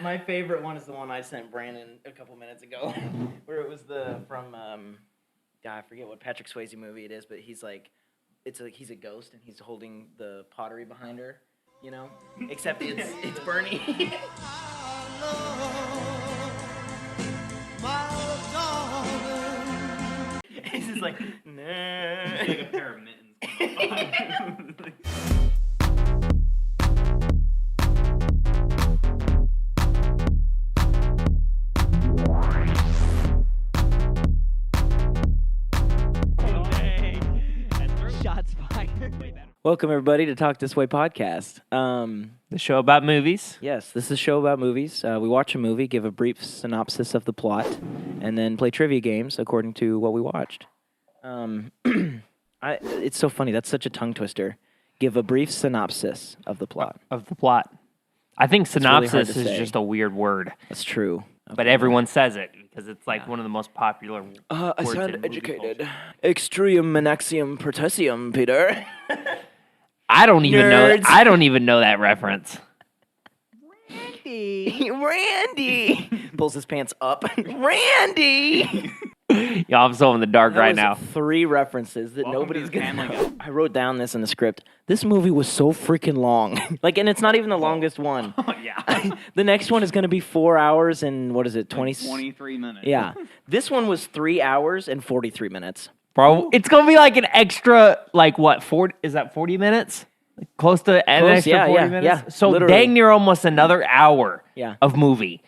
My favorite one is the one I sent Brandon a couple minutes ago, where it was from I forget what Patrick Swayze movie it is, but he's like, he's a ghost and he's holding the pottery behind her, you know, except it's Bernie. He's just like, nah. It's like a pair of mittens. Shots fired. Welcome everybody to Talk This Way podcast. The show about movies. Yes, this is a show about movies. We watch a movie, give a brief synopsis of the plot, and then play trivia games according to what we watched. It's so funny. That's such a tongue twister. Give a brief synopsis of the plot. I think synopsis really hard to is say. just a weird word, That's true. but everyone says it because it's like one of the most popular words I in sound movie educated. culture. Extreme Monaxium Potassium, Peter. I don't even know. Nerds. I don't even know that reference. Randy pulls his pants up. Randy. Yeah, I'm so in the dark That right was now. 3 references that Welcome nobody's to the gonna Family know. I wrote down this in the script. This movie was so freaking long. And it's not even the longest one. Oh, yeah. The next one is gonna be 4 hours and what is it? 23 minutes. Yeah. This one was 3 hours and 43 minutes. Bro, it's gonna be like an extra, like what? 40? Is that 40 minutes? Like close to an Close, extra yeah, 40 yeah, minutes. yeah, So literally. dang near almost another hour Yeah. of movie.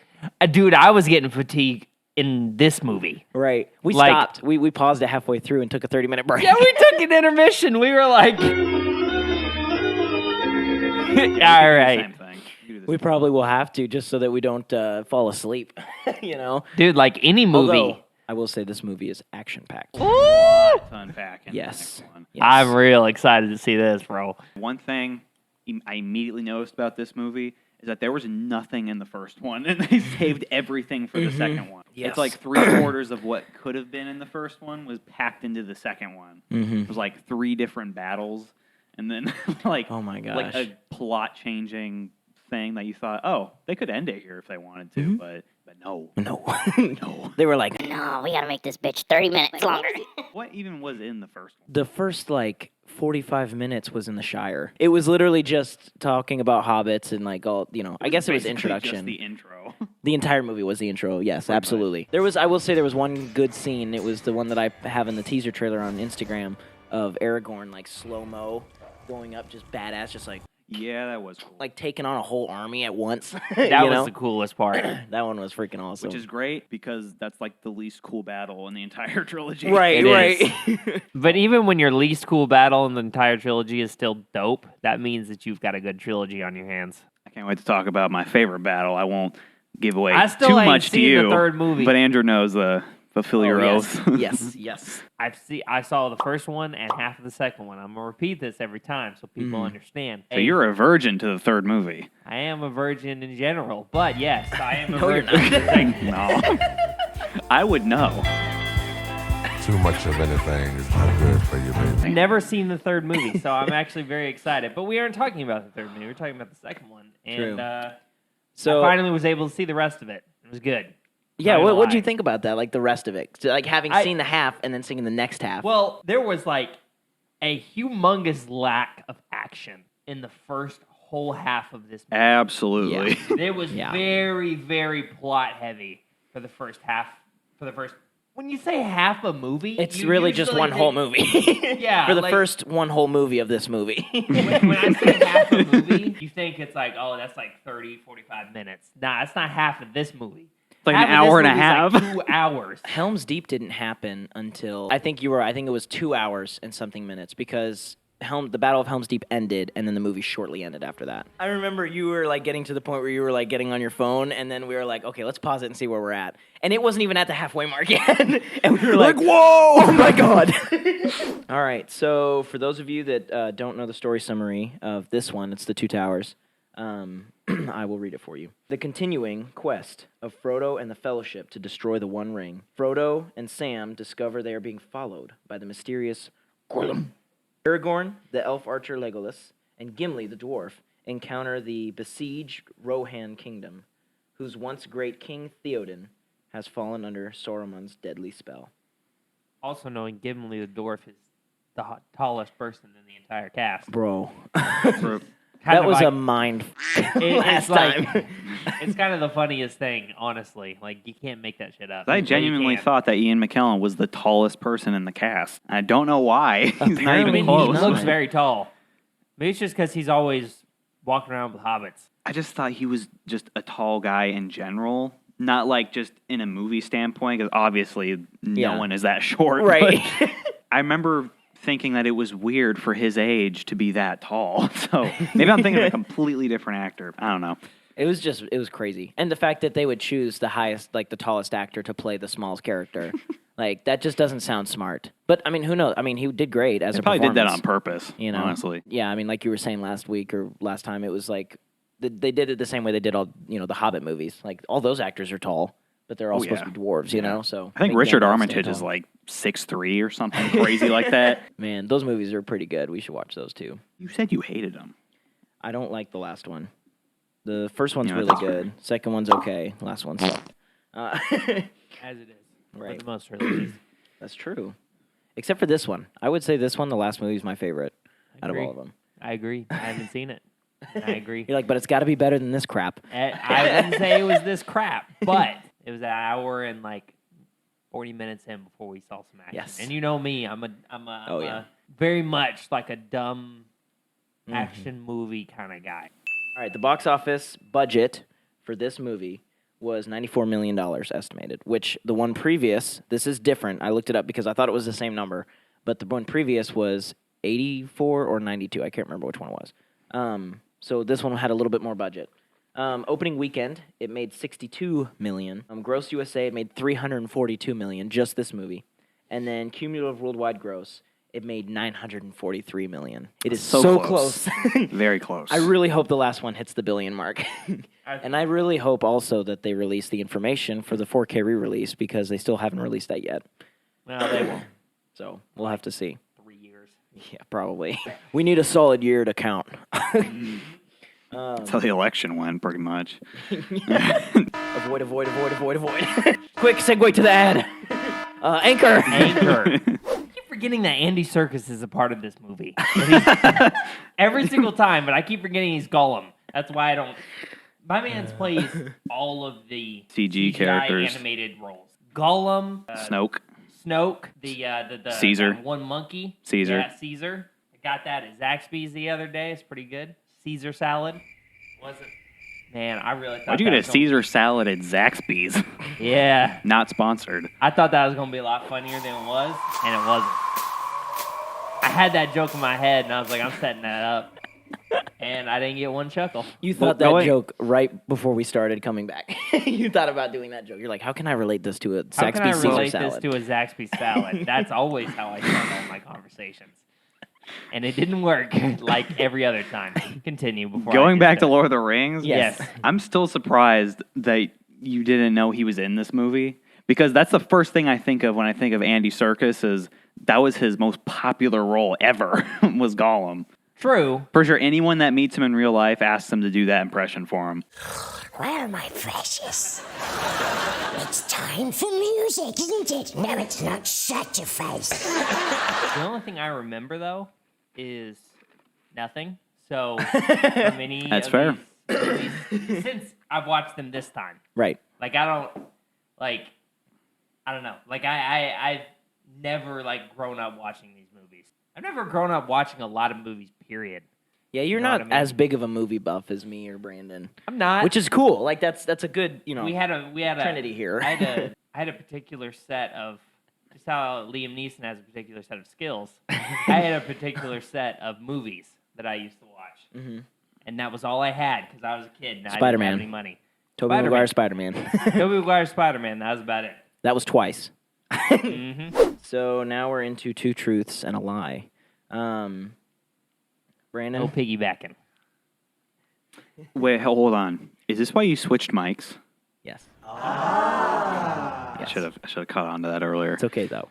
Dude, I was getting fatigued in this movie. Right. We Like- stopped. We paused it halfway through and took a 30-minute break. Yeah, we took an intermission. We were like, all right, Same thing. You do the We same probably will have to just so that we don't fall asleep. You know? dude. Like any movie. Although, I will say this movie is action-packed. thing to unpack in Yes. the next one. Yes. I'm real excited to see this, bro. One thing I immediately noticed about this movie is that there was nothing in the first one, and they saved everything for the second one. Yes. It's like 3/4 of what could have been in the first one was packed into the second one. Mhm. It was like 3 different battles, and then like Oh my like gosh. a plot-changing thing that you thought, oh, they could end it here if they wanted to, but no. No. No. They were like, No, we gotta make this bitch 30 minutes longer. What even was in the first one? the first 45 minutes was in the Shire. It was literally just talking about hobbits and all, I guess it was Basically introduction. Just the intro. The entire movie was the intro. Yes, absolutely. I will say there was one good scene. It was the one that I have in the teaser trailer on Instagram of Aragorn slow-mo going up, just badass, just Yeah, that was cool. taking on a whole army at once. That was the coolest part. That one was freaking awesome. Which is great because that's the least cool battle in the entire trilogy. right, It right. But even when your least cool battle in the entire trilogy is still dope, that means that you've got a good trilogy on your hands. I can't wait to talk about my favorite battle. I won't give away I still too ain't much to seen the you. third movie. But Andrew knows the fulfill your yes. oath. yes, yes. I saw the first one and half of the second one. I'm gonna repeat this every time so people understand. So you're a virgin to the third movie. I am a virgin in general, but yes, I am a No, you're virgin. not. No. I would know. Too much of anything is not good for you, baby. Never seen the third movie, so I'm actually very excited. But we aren't talking about the third movie. We're talking about the second one, and True. I So, finally was able to see the rest of it. It was good. yeah, Not gonna what did you lie. think about that? The rest of it? So, having I- seen the half and then seeing the next half. Well, there was a humongous lack of action in the first whole half of this movie. Absolutely. It was Yeah. very, very plot heavy for the first half. When you say half a movie, it's you really just usually one whole think- movie. Yeah, For the like- first one whole movie of this movie. when I say half a movie, you think it's that's 30, 45 minutes. Nah, it's not half of this movie. It's like Half an of this hour and a movie is half. 2 hours. Helm's Deep didn't happen until I think it was 2 hours and something minutes because the Battle of Helm's Deep ended and then the movie shortly ended after that. I remember you were getting to the point where you were getting on your phone and then we were okay, let's pause it and see where we're at. And it wasn't even at the halfway mark yet. And we were whoa, oh my god. All right, so for those of you that don't know the story summary of this one, it's the Two Towers. I will read it for you. The continuing quest of Frodo and the Fellowship to destroy the One Ring. Frodo and Sam discover they are being followed by the mysterious Gollum. Aragorn, the elf archer Legolas, and Gimli, the dwarf, encounter the besieged Rohan kingdom, whose once great King Theoden has fallen under Saruman's deadly spell. Also knowing Gimli the dwarf is the tallest person in the entire cast. Bro. Kind That of was like- a mind it's last like time. it's kind of the funniest thing, honestly. Like you can't make that shit up. I Well, you genuinely can. thought that Ian McKellen was the tallest person in the cast. I don't know why. He's not Apparently I even mean, close. he looks No. very tall. Maybe it's just because he's always walking around with hobbits. I just thought he was just a tall guy in general, not like just in a movie standpoint, because obviously no Yeah. one is that short. Right. but I remember thinking that it was weird for his age to be that tall. So maybe I'm thinking of a completely different actor. I don't know. It was crazy. And the fact that they would choose the highest, like the tallest actor to play the smallest character, like that just doesn't sound smart. But I mean, who knows? I mean, he did great as They a probably did that on performance, purpose, you know? honestly. Yeah, I mean, like you were saying last week or last time, it was like they did it the same way they did all, the Hobbit movies. Like all those actors are tall, but they're all Oh, supposed yeah. to be dwarves, you know? So I think make Richard Gandalf stand Armitage is tall. like 6'3" or something crazy like that. Man, those movies are pretty good. We should watch those too. You said you hated him. I don't like the last one. The first one's Yeah, really that's good. Second one's okay. Last one sucked. As it is. Right. For the most releases. That's true. Except for this one. I would say this one, the last movie, is my favorite out of agree. all of them. I agree. I haven't seen it. I agree. You're like, but it's got to be better than this crap. I wouldn't say it was this crap, but it was an hour and like 40 minutes in before we saw some action. Yes. And you know me, I'm Oh, a yeah. very much like a dumb Mm-hmm. action movie kind of guy. All right, the box office budget for this movie was $94 million estimated, which the one previous, this is different. I looked it up because I thought it was the same number, but the one previous was 84 or 92. I can't remember which one it was. So this one had a little bit more budget. Opening weekend, it made $62 million. Gross USA, it made $342 million, just this movie. And then cumulative worldwide gross, it made $943 million. It is so close. Very close. I really hope the last one hits the billion mark. And I really hope also that they release the information for the 4K re-release because they still haven't released that yet. Well, they won't. So we'll have to see. 3 years. Yeah, probably. We need a solid year to count. That's how the election went, pretty much. Avoid. Quick, segue to the ad. Anchor. Anchor. I keep forgetting that Andy Serkis is a part of this movie. Every single time, but I keep forgetting he's Gollum. That's why I don't. My man's plays all of the CG CGI characters. animated roles. Gollum, Snoke. Snoke, the Caesar. that one monkey. Caesar. Yeah, Caesar. I got that at Zaxby's the other day. It's pretty good. Caesar salad. Wasn't. Man, I really thought. Why'd you that get a was Caesar salad at Zaxby's? Yeah, Not sponsored. I thought that was gonna be a lot funnier than it was, and it wasn't. I had that joke in my head, and I was like, I'm setting that up, and I didn't get one chuckle. You Well, thought that go ahead. joke right before we started coming back. You thought about doing that joke. You're like, how can I relate this to a How can I Zaxby's Caesar relate salad? this to a Zaxby's salad? That's always how I start all my conversations. And it didn't work like every other time. Continue before Going I back to just- Lord of the Rings, Yes. I'm still surprised that you didn't know he was in this movie because that's the first thing I think of when I think of Andy Serkis is that was his most popular role ever was Gollum. True. For sure, anyone that meets him in real life asks him to do that impression for him. Well, my precious, it's time for music, isn't it? No, it's not. Shut your face. The only thing I remember though is nothing. So from any That's of fair. these movies, since I've watched them this time, Right. like I don't know. Like I've never like grown up watching these movies. I've never grown up watching a lot of movies. Period. Yeah, you're You know not what I mean? as big of a movie buff as me or Brandon, I'm not. which is cool. Like that's a good, we had a Trinity here. I had a particular set of just how Liam Neeson has a particular set of skills. I had a particular set of movies that I used to watch, and that was all I had because I was a kid and I didn't Spider-Man. have any money. Tobey Spider-Man. Maguire Spider-Man. Tobey Maguire Spider-Man. That was about it. That was twice. Mm-hmm. So now we're into two truths and a lie. Brandon, No piggybacking. Wait, hold on. Is this why you switched mics? yes. I should have caught on to that earlier. It's okay though.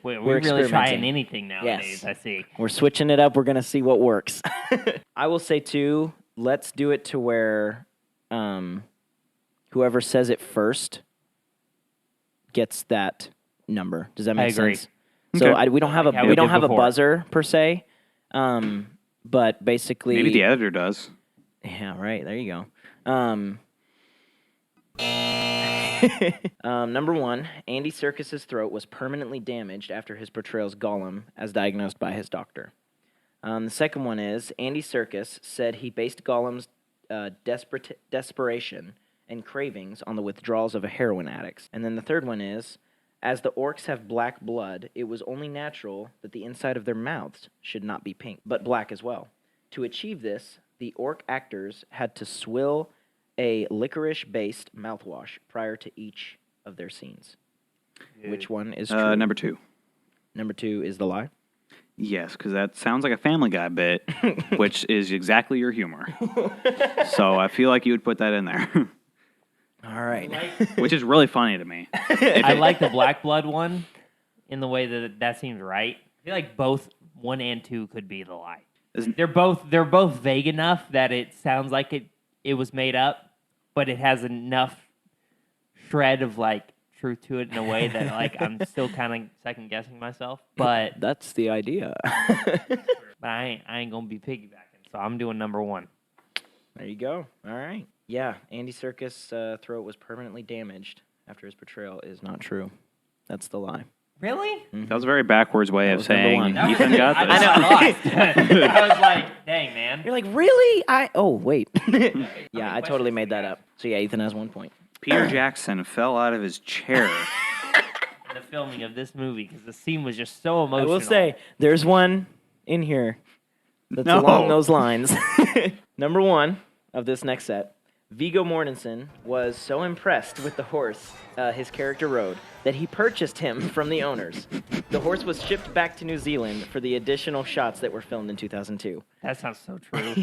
We're We're really trying experimenting. anything nowadays. Yes. I see. We're switching it up. We're gonna see what works. I will say too. Let's do it to where whoever says it first gets that number. Does that make agree. sense? So Okay. we don't have Like how we we don't did have a before. buzzer per se, but basically Maybe the editor does. Yeah, right. There you go. Number 1, Andy Serkis's throat was permanently damaged after his portrayal as Gollum, as diagnosed by his doctor. The second one is Andy Serkis said he based Gollum's desperation and cravings on the withdrawals of a heroin addict. And then the third one is, as the orcs have black blood, it was only natural that the inside of their mouths should not be pink, but black as well. To achieve this, the orc actors had to swill a licorice-based mouthwash prior to each of their scenes. Which one is true? Number 2. Number 2 is the lie. Yes, because that sounds like a Family Guy bit, which is exactly your humor. So I feel like you would put that in there, All right. which is really funny to me. I like the black blood one in the way that seems right. I feel like both 1 and 2 could be the lie. They're both vague enough that it sounds like it was made up, but it has enough shred of like truth to it in a way that like I'm still kind of second guessing myself. But That's the idea. I ain't gonna be piggybacking, so I'm doing number 1. There you go. All right. Yeah, Andy Serkis' throat was permanently damaged after his portrayal is not true. That's the lie. Really? That was a very backwards way of was number saying one. Ethan got this. I know. I was like, dang man. You're like, really? Oh, wait. Yeah, I totally made that up. So yeah, Ethan has 1 point. Peter Jackson fell out of his chair. In the filming of this movie because the scene was just so I emotional. will say, there's one in here that's No. along those lines. Number 1 of this next set, Viggo Mortensen was so impressed with the horse his character rode that he purchased him from the owners. The horse was shipped back to New Zealand for the additional shots that were filmed in 2002. That sounds so true.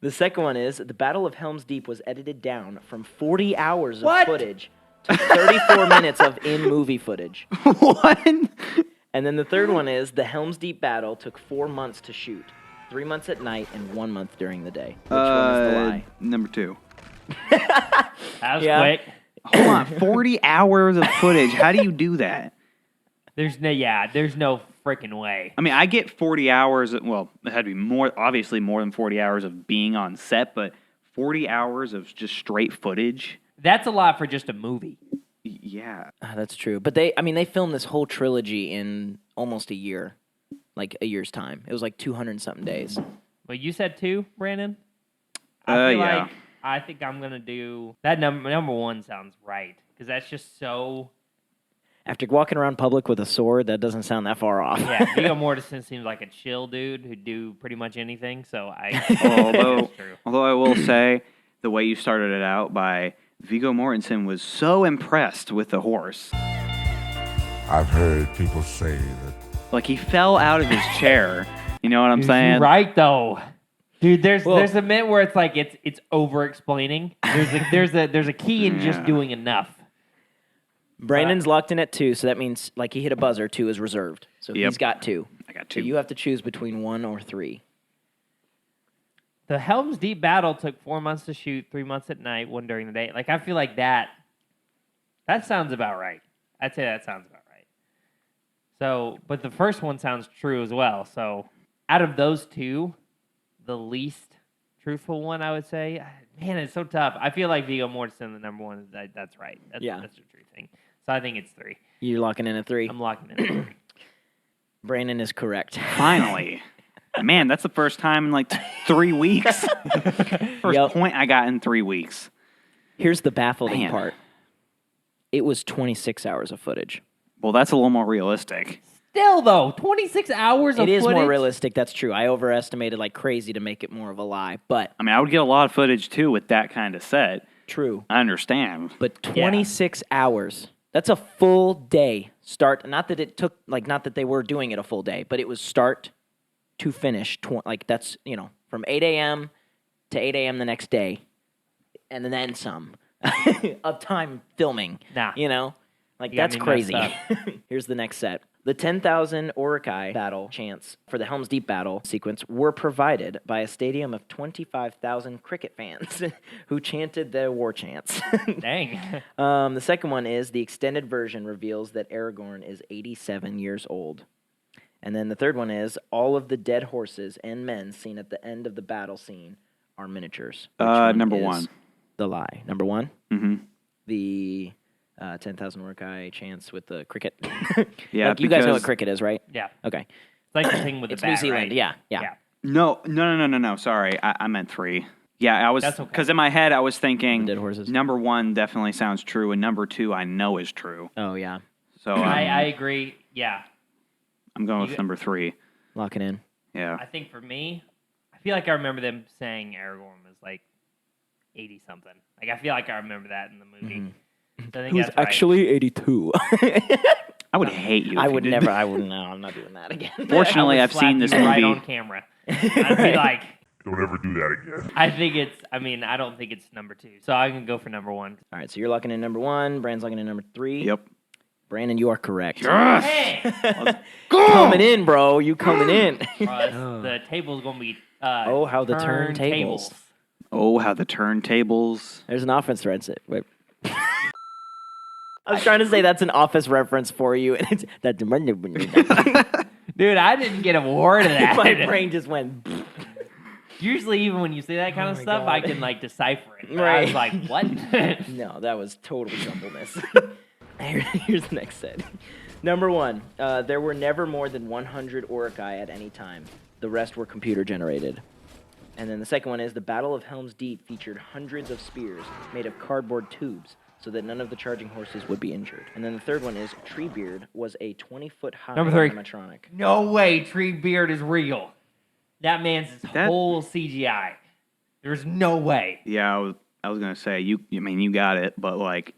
The second one is the Battle of Helm's Deep was edited down from 40 hours of What? footage to 34 minutes of in-movie footage. What? And then the third one is the Helm's Deep battle took 4 months to shoot. 3 months at night and 1 month during the day. Which one is the lie? Number 2. That was Yeah. quick. Hold on, 40 hours of footage. How do you do that? There's no freaking way. I mean, I get 40 hours. Well, it had to be more, obviously more than 40 hours of being on set, but 40 hours of just straight footage. That's a lot for just a movie. Yeah. That's true. But they filmed this whole trilogy in almost a year. Like a year's time. It was like 200 and something days. Well, you said 2, Brandon? I feel yeah. like I think I'm going to do that number 1 sounds right because that's just so After walking around public with a sword, that doesn't sound that far off. yeah, Viggo Mortensen seems like a chill dude who'd do pretty much anything, so I although, that's true. although I will say, the way you started it out by Viggo Mortensen was so impressed with the horse. I've heard people say that Like, he fell out of his chair. You know what I'm saying? You're right though. Dude, there's Well- a minute where it's like it's over explaining. There's a key in just Yeah. doing enough. Brandon's locked in at 2, so that means like he hit a buzzer. 2 is reserved. So Yep. he's got 2. I got So 2. you have to choose between 1 or 3. The Helm's Deep battle took 4 months to shoot, 3 months at night, 1 during the day. Like I feel like that sounds about right. I'd say that sounds about right. So, but the first one sounds true as well. So, out of those 2, the least truthful one, I would say. Man, it's so tough. I feel like Viggo Mortensen, the number 1, that's right. That's the true thing. So I think it's 3. You're locking in at 3. I'm locking in at 3. Brandon is correct. Finally. Man, that's the first time in like 3 weeks. First Yep. point I got in 3 weeks. Here's the baffling Man. part. It was 26 hours of footage. Well, that's a little more realistic. Still, though, 26 hours of It is footage? more realistic, that's true. I overestimated like crazy to make it more of a lie, but I mean, I would get a lot of footage too with that kind of set. true. I understand. But 26 hours. That's a full day start. Not that it took, like, not that they were doing it a full day, but it was start to finish. Like, that's, from 8 a.m. to 8 a.m. the next day, and then some of time filming. Nah. Like, You got that's me crazy. messed Here's the next set. The 10,000 Urukai battle chants for the Helm's Deep battle sequence were provided by a stadium of 25,000 cricket fans who chanted their war chants. Dang. The second one is the extended version reveals that Aragorn is 87 years old. And then the third one is all of the dead horses and men seen at the end of the battle scene are miniatures. Number is one. The lie. Number one? Mm-hmm. The 10,000 Urukai chants with the cricket. Yeah, like, you guys know what because- cricket is, right? Yeah. Okay. It's like the thing with the It's bat, New Zealand. right? Yeah. No. Sorry, I meant 3. Yeah, I was That's okay. because in my head I was thinking The dead horses. number 1 definitely sounds true, and number 2 I know is true. Oh, yeah. So I agree. Yeah. I'm going with You- number 3. Lock it in. Yeah. I think for me, I feel like I remember them saying Aragorn was like 80 something. Like I feel like I remember that in the movie. So I think that's right. 82. I would hate you. I if you would did never. that. I would. No, I'm not doing that again. Fortunately, I I've would slap seen this you right movie. on camera. I'd be like, Don't ever do that again. I think it's. I mean, I don't think it's number 2. So I'm gonna go for number 1. All right, so you're locking in number 1. Brandon's locking in number 3. Yep. Brandon, you are correct. Hey, Coming in, bro. You coming in. the table's gonna be. Oh, how the turntables. Oh, how the turntables. There's an offense reference. Wait. I was trying to say that's an office reference for you, and it's that. Dude, I didn't get a word of that. My brain just went. Usually, even when you say that kind of my stuff, God. I can like decipher it. But I was Right. like, what? No, that was total jumbleness. Here's the next set. Number 1, there were never more than 100 Urukai at any time. The rest were computer generated. And then the second one is the Battle of Helm's Deep featured hundreds of spears made of cardboard tubes so that none of the charging horses would be injured. And then the third one is Treebeard was a 20-foot high Number 3. animatronic. No way, Treebeard is real. That man's That- whole CGI. There's no way. Yeah, I was gonna say you. I mean, you got it, but like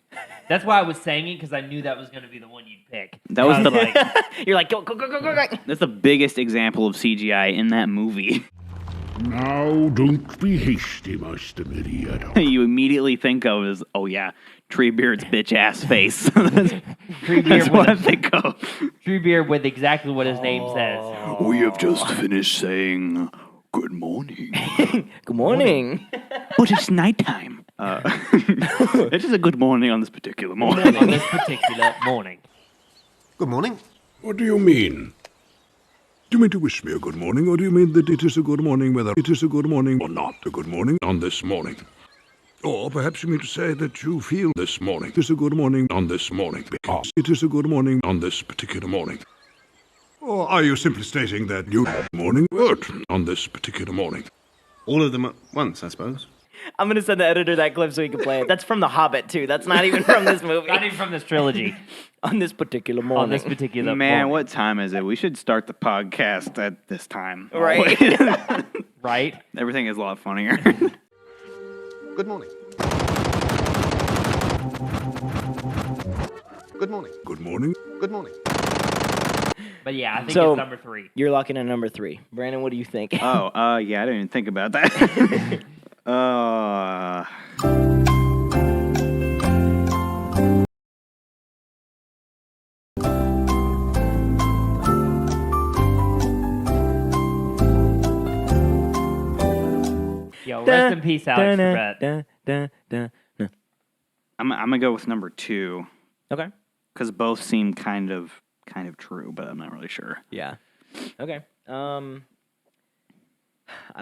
That's why I was saying it because I knew that was going to be the one you'd pick. that was I the like, You're like, go. that's the biggest example of CGI in that movie. Now, don't be hasty, Master Meriadoc. You immediately think of as, oh yeah, Treebeard's bitch ass face. that's Treebeard what I with, think of. Treebeard with exactly what his name says. We have just finished saying good morning, Good morning. but it's nighttime. It is a good morning on this particular morning. On this particular morning. Good morning. What do you mean? Do you mean to wish me a good morning, or do you mean that it is a good morning whether it is a good morning or not a good morning on this morning? Or perhaps you mean to say that you feel this morning is a good morning on this morning because it is a good morning on this particular morning? Or are you simply stating that you morning good on this particular morning? All of them at once, I suppose. I'm going to send the editor that clip so he can play it. That's from The Hobbit, too. That's not even from this movie. Not even from this trilogy. On this particular morning. On this particular Man, morning. what time is it? We should start the podcast at this time. Right. Right? Everything is a lot funnier. Good morning. Good morning. Good morning. Good morning. But yeah, I think So- it's number 3. You're locking in number 3. Brandon, what do you think? Yeah, I didn't even think about that. Yo, rest in peace, Alex Trebek. I'm gonna go with number 2 Okay. because both seem kind of true, but I'm not really sure. Yeah. Okay. I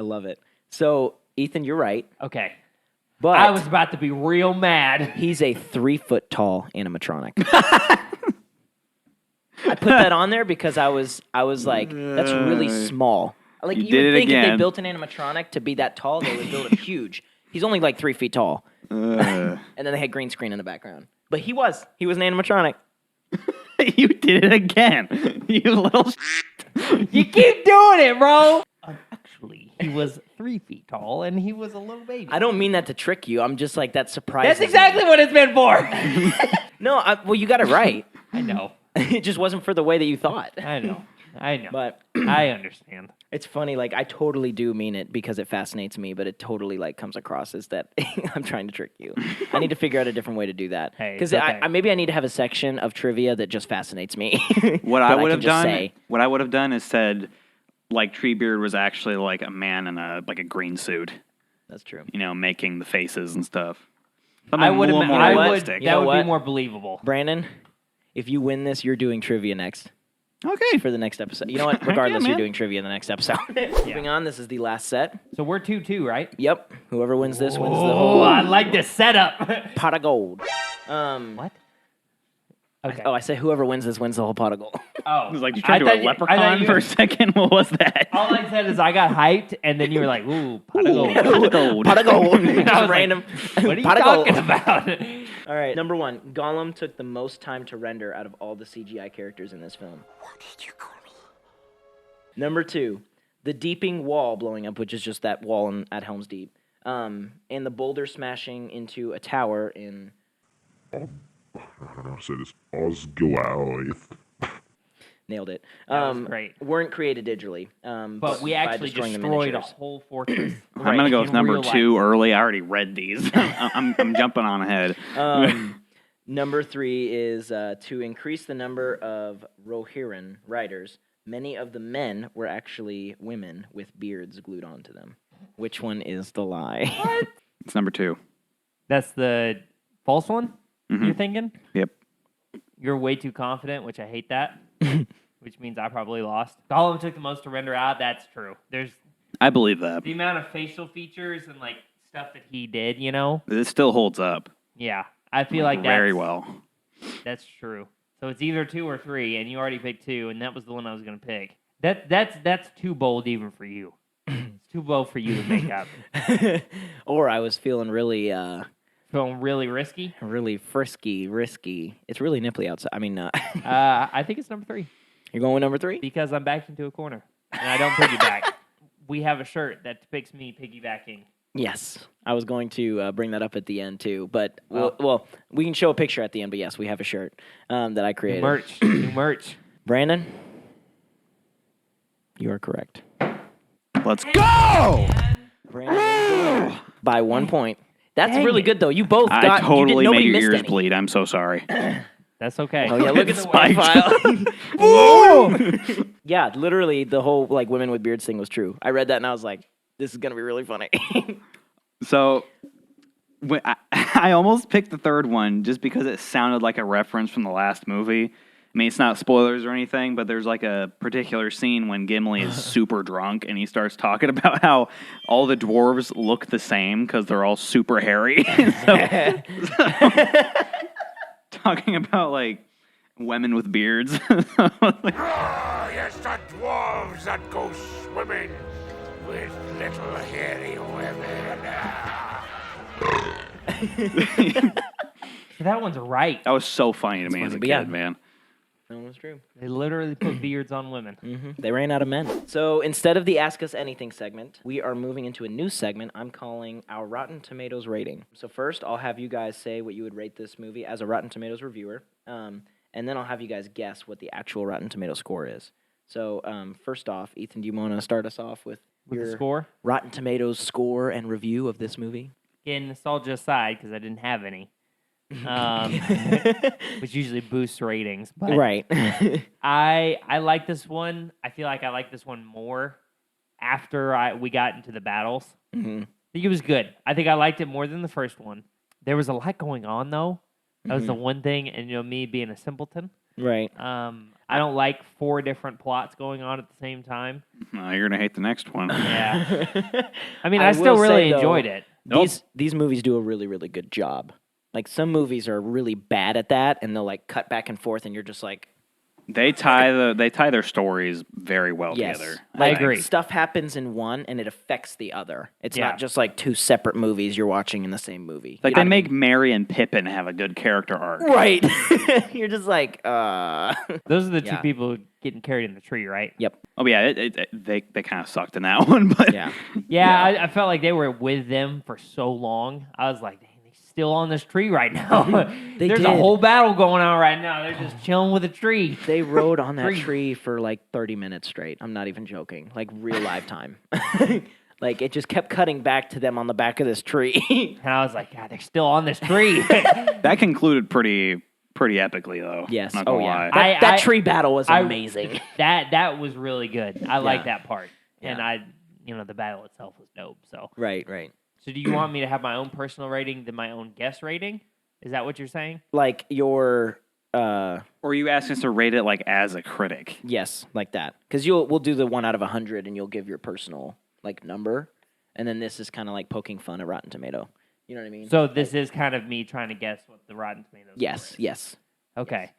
love it. So, Ethan, you're right. Okay. But I was about to be real mad. he's a 3-foot tall animatronic. I put that on there because I was like, that's really small. Like You you did would it think if they again. built an animatronic to be that tall, they would build it huge. He's only like 3 feet tall, and then they had green screen in the background. But he was an animatronic. You did it again. You little. You keep doing it, bro. Actually, he was 3 feet tall, and he was a little baby. I don't mean that to trick you. I'm just like that surprise. That's exactly what it's meant for. No, well, you got it right. I know. It just wasn't for the way that you thought. I know. But I understand. It's funny, like I totally do mean it because it fascinates me, but it totally like comes across as that I'm trying to trick you. I need to figure out a different way to do that Hey, because it's okay. maybe I need to have a section of trivia that just fascinates me. What That I would can have just done, say. what I would have done is said, like Treebeard was actually like a man in a green suit, That's true. making the faces and stuff. I would. more I would. realistic. You know That would what? be more believable. Brandon, if you win this, you're doing trivia next Okay. for the next episode. You know what? Regardless, man. you're doing trivia in the next episode. Moving on, this is the last set. So we're 2-2, right? Yep. Whoever wins this wins the Oh, whole I like this setup. pot of gold. What? Okay. Oh, I said whoever wins this wins the whole pot of gold. Oh, I was like, you tried to do a I thought leprechaun you- for a second? What was that? All I said is I got hyped, and then you were like, "Ooh, pot of gold." Pot of gold. Pot of gold. And I Just was random. Like, what are you pot of talking gold. about? All right, number one, Gollum took the most time to render out of all the CGI characters in this film. What did you call me? Number two, the deeping wall blowing up, which is just that wall at Helm's Deep, and the boulder smashing into a tower in... I said it's Osgiliath. Nailed it. That was great. Weren't created digitally. But we by actually destroying the destroyed a miniatures. whole fortress. I'm going to go in with number real life. 2 early. I already read these. I'm jumping on ahead. Number three is to increase the number of Rohirrim riders. Many of the men were actually women with beards glued onto them. Which one is the lie? It's number 2. That's the false one you're thinking? Yep. You're way too confident, which I hate that. Which means I probably lost. Gollum took the most to render out. That's true. There's I believe that. the amount of facial features and like stuff that he did. You know? It still holds up. Yeah, I feel like that's, very well. That's true. So it's either 2 or 3, and you already picked 2, and that was the one I was gonna pick. That's too bold even for you. It's too bold for you to make up. Or I was feeling really, Feeling really risky. really frisky, risky. It's really nipply outside. I mean, I think it's number 3 you're going with number three? because I'm backed into a corner and I don't piggyback. We have a shirt that depicts me piggybacking. Yes. I was going to bring that up at the end, too. But, well, we can show a picture at the end. But, yes, we have a shirt that I created. New merch. Brandon, you are correct. Let's go! Brandon by 1 point. That's Dang really it. good, though. You both got. I totally nobody made your missed ears any. bleed. I'm so sorry. That's okay. Oh yeah, look at the Spiked. file. Yeah, literally the whole like women with beards thing was true. I read that and I was like, this is gonna be really funny. So I almost picked the third one just because it sounded like a reference from the last movie. I mean, it's not spoilers or anything, but there's like a particular scene when Gimli is super drunk and he starts talking about how all the dwarves look the same because they're all super hairy. Talking about like women with beards. Oh, yes, the dwarves that go swimming with little hairy women. That one's right. That was so funny to me as a funny, kid, but yeah. man. That was true. They literally put beards on women. They ran out of men. So instead of the Ask Us Anything segment, we are moving into a new segment I'm calling our Rotten Tomatoes rating. So first, I'll have you guys say what you would rate this movie as a Rotten Tomatoes reviewer, and then I'll have you guys guess what the actual Rotten Tomatoes score is. So first off, Ethan, do you want to start us off with With your the score? Rotten Tomatoes score and review of this movie? Again, nostalgia aside, because I didn't have any. Which usually boosts ratings. But Right. I like this one. I feel like I like this one more after we got into the battles. I think it was good. I think I liked it more than the first one. There was a lot going on though. That was the one thing, and me being a simpleton. Right. I don't like 4 different plots going on at the same time. You're gonna hate the next one. Yeah. I mean, I I still will really say, though, enjoyed it. These movies do a really, really good job. Like some movies are really bad at that, and they'll like cut back and forth, and you're just like, They tie their stories very well yes, together. I Like, agree. Stuff happens in one, and it affects the other. It's Yeah. not just like 2 separate movies you're watching in the same movie. Like You they know make Mary and Pippin have a good character arc. what I mean? Right. You're just like, Those are the 2 Yeah. people getting carried in the tree, right? Yep. Oh yeah, they kind of sucked in that one, but Yeah. Yeah, I felt like they were with them for so long. I was like, dang, they still on this tree right now. There's a did. whole battle going on right now. They're just chilling with a tree. They rode on that Tree. tree for like 30 minutes straight. I'm not even joking. Like real live time. Like it just kept cutting back to them on the back of this tree. And I was like, God, they're still on this tree. That concluded pretty epically, though. Yes. Not Oh gonna yeah. lie. That tree battle was amazing. That was really good. I like Yeah. that part. And Yeah. the battle itself was dope. So Right. So do you want me to have my own personal rating than my own guest rating? Is that what you're saying? Like your Or are you asking us to rate it like as a critic? yes, like that. Because we'll do the 1 out of 100, and you'll give your personal like number, and then this is kind of like poking fun at Rotten Tomato. You know what I mean? So this is kind of me trying to guess what the Rotten Tomatoes yes, score is. yes. Okay.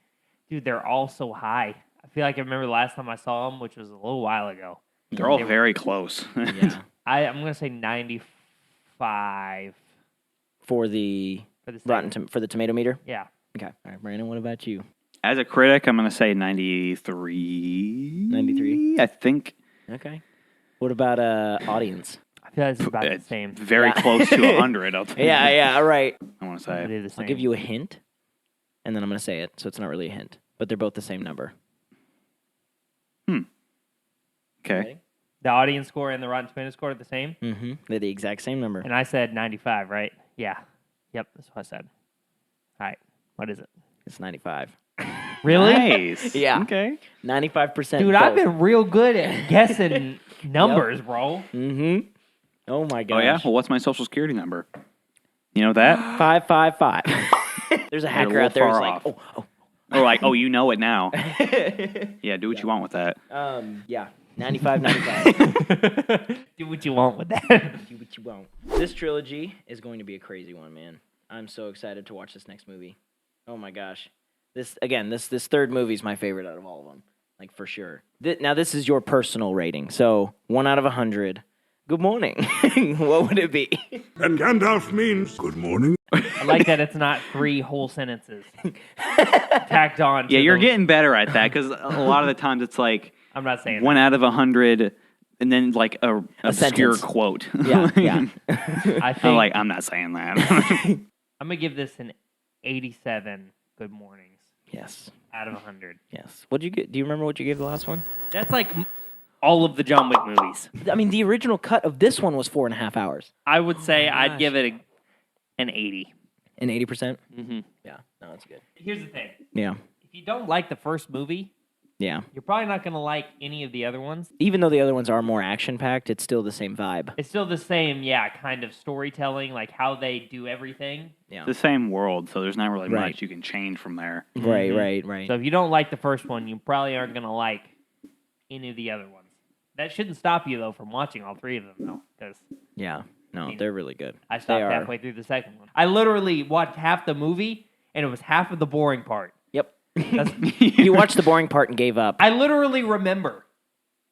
Dude, they're all so high. I feel like I remember the last time I saw them, which was a little while ago. They're all very close. Yeah. I'm going to say 95 For the for the for the tomato meter. Yeah. Okay. All right, Brandon. What about you? As a critic, I'm going to say 93. 93? I think. Okay. What about audience? I feel like it's about the It's same. very Yeah. close to 100. I'll tell you. Yeah. All right. I want to I'll say. do the same. I'll give you a hint, and then I'm going to say it, so it's not really a hint. But they're both the same number. Okay. Ready? The audience score and the Rotten Tomatoes score are the same. Mm-hmm. They're the exact same number. And I said 95, right? Yeah. Yep, that's what I said. All right. What is it? It's 95. Really? Nice. Yeah. Okay. 95%. Dude, I've been real good at guessing numbers, bro. Mm-hmm. Oh my gosh. Oh, yeah? Well, what's my social security number? You know that? 555. There's a hacker little out there who's far like, off. oh. Or like, oh, you know it now. Yeah, do what you want with that. Yeah. 95, 95. Do what you want with that. Do what you want. This trilogy is going to be a crazy one, man. I'm so excited to watch this next movie. Oh my gosh. This third movie is my favorite out of all of them. Like, for sure. Now, this is your personal rating. So, 1 out of 100. Good morning. What would it be? And Gandalf means good morning. I like that it's not 3 whole sentences tacked on. Yeah, to you're those- getting better at that because a lot of the times it's like I'm not saying 1 out of 100 and then like a obscure sentence. quote. Yeah. that. I think I'm like, I'm not saying that. I'm gonna give this an 87 good mornings Yes. out of 100. Yes. What'd you get? Do you remember what you gave the last one? That's like all of the John Wick movies. I mean, the original cut of this one was 4.5 hours. I would say my I'd gosh. give it an 80. And 80%? Mm-hmm. Yeah. No, that's good. Here's the thing: Yeah. if you don't like the first movie, Yeah. you're probably not gonna like any of the other ones. Even though the other ones are more action-packed, it's still the same vibe. It's still the same, kind of storytelling, like how they do everything. Yeah. The same world, so there's not really Right. much you can change from there. Right. So if you don't like the first one, you probably aren't gonna like any of the other ones. That shouldn't stop you though from watching all 3 of them, though, because Yeah. No, they're really good. I They stopped are. halfway through the second one. I literally watched half the movie, and it was half of the boring part. Yep. That's- You watched the boring part and gave up. I literally remember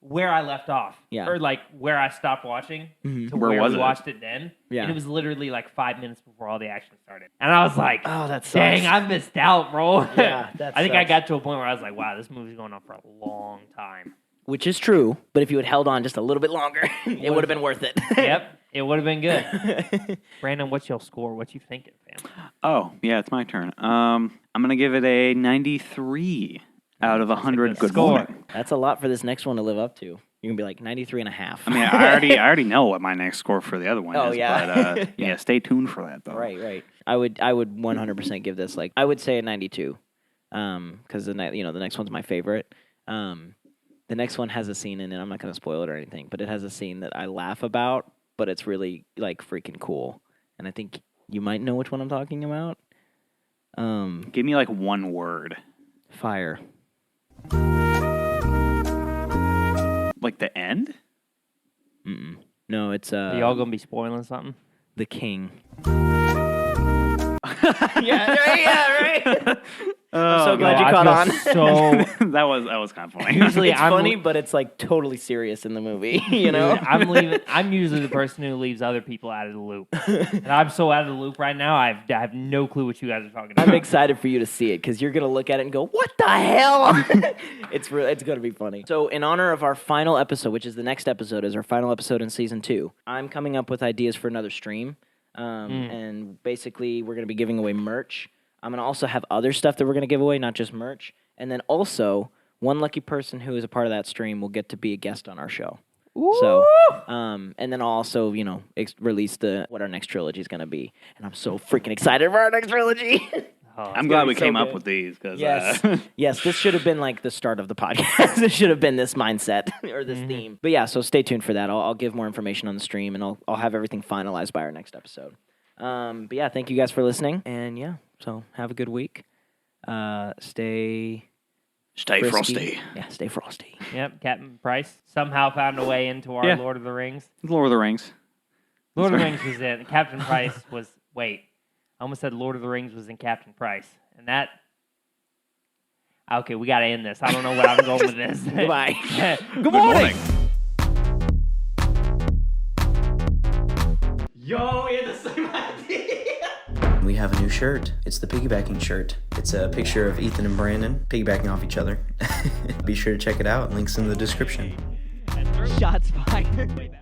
where I left off, Yeah. or like where I stopped watching to Where where was we it? watched it then. Yeah. And it was literally like 5 minutes before all the action started, and I was like, Oh, that sucks. "Dang, I missed out, bro." Yeah, that I think I sucks. got to a point where I was like, "Wow, this movie's going on for a long time." Which is true, but if you had held on just a little bit longer, it would have been worth it. Yep, it would have been good. Brandon, what's your score? What you thinking, fam? Oh, yeah, it's my turn. I'm going to give it a 93 out of 100 good good score. morning. That's a lot for this next one to live up to. You're going to be like 93 and a half. I mean, I already know what my next score for the other one Oh, is. yeah. But, yeah, stay tuned for that, though. Right. I would 100% give this, like, I would say a 92. Because the next one's my favorite. The next one has a scene in it. I'm not going to spoil it or anything, but it has a scene that I laugh about, but it's really like freaking cool. And I think you might know which one I'm talking about. Give me like one word. Fire. Like the end? Mm-mm. No, it's Are y'all gonna be spoiling something? the king. Yeah, right. I'm so glad you I caught feel on. So that was kind of funny. usually It's I'm funny, but it's like totally serious in the movie. You know, I'm usually the person who leaves other people out of the loop, and I'm so out of the loop right now. I have no clue what you guys are talking about. I'm excited for you to see it because you're gonna look at it and go, "What the hell?" It's gonna be funny. So, in honor of our final episode, which is the next episode, is our final episode in season 2, I'm coming up with ideas for another stream. And basically we're going to be giving away merch. I'm going to also have other stuff that we're going to give away, not just merch. And then also, one lucky person who is a part of that stream will get to be a guest on our show. Ooh. So, and then I'll also, release what our next trilogy is going to be. And I'm so freaking excited for our next trilogy. I'm glad we came up with these. Cause, yes, yes, this should have been like the start of the podcast. It should have been this mindset or this theme. But yeah, so stay tuned for that. I'll give more information on the stream, and I'll have everything finalized by our next episode. But yeah, thank you guys for listening, and yeah, so have a good week. Stay frisky. Frosty. Yeah, stay frosty. Yep, Captain Price somehow found a way into our Lord of the Rings. Lord of the Rings. Lord of the Rings was in. Captain Price was. Wait, I almost said Lord of the Rings was in Captain Price, and that. Okay, we got to end this. I don't know where I'm going with this. Goodbye. Good morning. Yo, we had the same idea. We have a new shirt. It's the piggybacking shirt. It's a picture of Ethan and Brandon piggybacking off each other. Be sure to check it out. Links in the description. Shots fired.